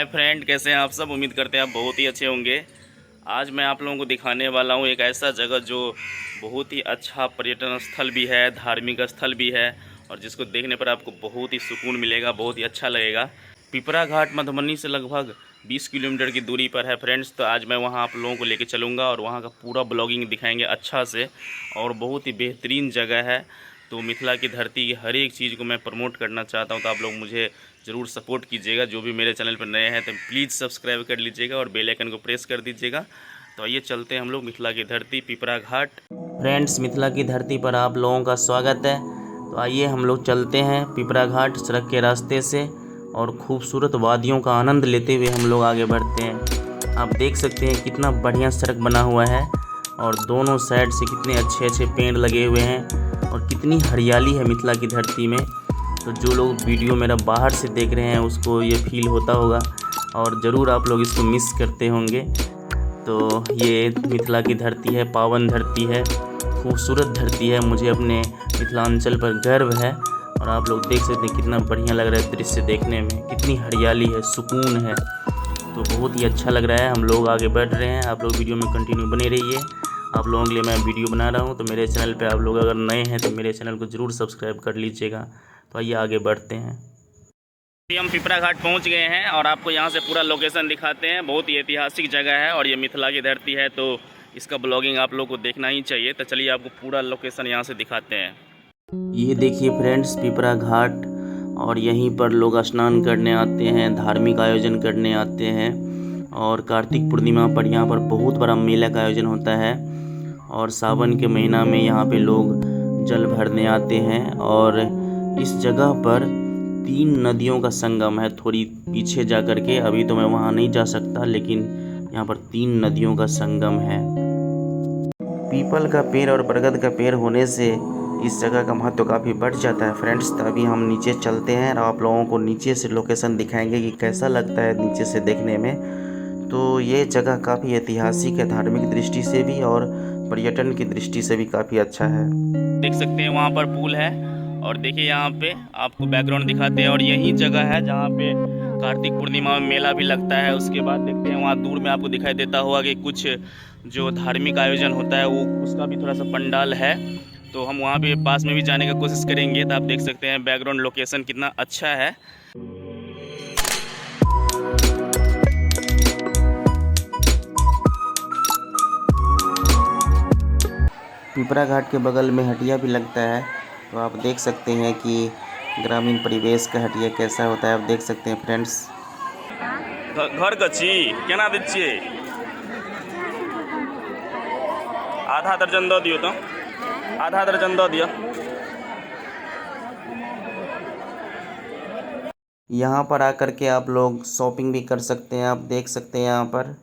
Friend, कैसे हैं आप सब। उम्मीद करते हैं आप बहुत ही अच्छे होंगे। आज मैं आप लोगों को दिखाने वाला हूं एक ऐसा जगह जो बहुत ही अच्छा पर्यटन स्थल भी है, धार्मिक स्थल भी है और जिसको देखने पर आपको बहुत ही सुकून मिलेगा, बहुत ही अच्छा लगेगा। पिपरा घाट मधुबनी से लगभग 20 किलोमीटर की दूरी पर है फ्रेंड्स। तो आज मैं वहाँ आप लोगों को लेकर चलूँगा और वहाँ का पूरा ब्लॉगिंग दिखाएंगे अच्छा से। और बहुत ही बेहतरीन जगह है। तो मिथिला की धरती की हर एक चीज़ को मैं प्रमोट करना चाहता हूँ, तो आप लोग मुझे ज़रूर सपोर्ट कीजिएगा। जो भी मेरे चैनल पर नए हैं तो प्लीज़ सब्सक्राइब कर लीजिएगा और बेल आइकन को प्रेस कर दीजिएगा। तो आइए चलते हैं हम लोग मिथिला की धरती पिपरा घाट। फ्रेंड्स, मिथिला की धरती पर आप लोगों का स्वागत है। तो आइए हम लोग चलते हैं पिपरा घाट सड़क के रास्ते से और खूबसूरत वादियों का आनंद लेते हुए हम लोग आगे बढ़ते हैं। आप देख सकते हैं कितना बढ़िया सड़क बना हुआ है और दोनों साइड से कितने अच्छे अच्छे पेड़ लगे हुए हैं और कितनी हरियाली है मिथिला की धरती में। तो जो लोग वीडियो मेरा बाहर से देख रहे हैं उसको ये फील होता होगा और ज़रूर आप लोग इसको मिस करते होंगे। तो ये मिथिला की धरती है, पावन धरती है, खूबसूरत धरती है। मुझे अपने मिथिलांचल पर गर्व है और आप लोग देख सकते हैं कितना बढ़िया लग रहा है दृश्य देखने में, कितनी हरियाली है, सुकून है। तो बहुत ही अच्छा लग रहा है। हम लोग आगे बढ़ रहे हैं, आप लोग वीडियो में कंटिन्यू बने रहिए। आप लोगों के लिए मैं वीडियो बना रहा हूँ। तो मेरे चैनल पे आप लोग अगर नए हैं तो मेरे चैनल को ज़रूर सब्सक्राइब कर लीजिएगा। तो आइए आगे बढ़ते हैं। हम पिपरा घाट पहुँच गए हैं और आपको यहाँ से पूरा लोकेशन दिखाते हैं। बहुत ही ऐतिहासिक जगह है और ये मिथिला की धरती है, तो इसका ब्लॉगिंग आप लोग को देखना ही चाहिए। तो चलिए आपको पूरा लोकेशन यहाँ से दिखाते हैं। ये देखिए फ्रेंड्स, पिपरा घाट, और यहीं पर लोग स्नान करने आते हैं, धार्मिक आयोजन करने आते हैं। और कार्तिक पूर्णिमा पर यहाँ पर बहुत बड़ा मेला का आयोजन होता है और सावन के महीना में यहाँ पे लोग जल भरने आते हैं। और इस जगह पर 3 नदियों का संगम है। थोड़ी पीछे जा कर के, अभी तो मैं वहाँ नहीं जा सकता, लेकिन यहाँ पर 3 नदियों का संगम है। पीपल का पेड़ और बरगद का पेड़ होने से इस जगह का महत्व काफ़ी बढ़ जाता है फ्रेंड्स। तो अभी हम नीचे चलते हैं और आप लोगों को नीचे से लोकेशन दिखाएंगे कि कैसा लगता है नीचे से देखने में। तो ये जगह काफ़ी ऐतिहासिक है, धार्मिक दृष्टि से भी और पर्यटन की दृष्टि से भी काफ़ी अच्छा है। देख सकते हैं वहाँ पर पुल है और देखिए यहाँ पे आपको बैकग्राउंड दिखाते हैं। और यही जगह है जहाँ पे कार्तिक पूर्णिमा में मेला भी लगता है। उसके बाद देखते हैं वहाँ दूर में आपको दिखाई देता होगा कि कुछ जो धार्मिक आयोजन होता है वो उसका भी थोड़ा सा पंडाल है। तो हम वहाँ पे पास में भी जाने का कोशिश करेंगे। तो आप देख सकते हैं बैकग्राउंड लोकेशन कितना अच्छा है। पिपरा घाट के बगल में हटिया भी लगता है। तो आप देख सकते हैं कि ग्रामीण परिवेश का हटिया कैसा होता है। आप देख सकते हैं फ्रेंड्स। घर कच्ची केना दै छियै? आधा दर्जन दऽ दियौ, तो आधा दर्जन दऽ दियौ। यहाँ पर आकर के आप लोग शॉपिंग भी कर सकते हैं। आप देख सकते हैं यहाँ पर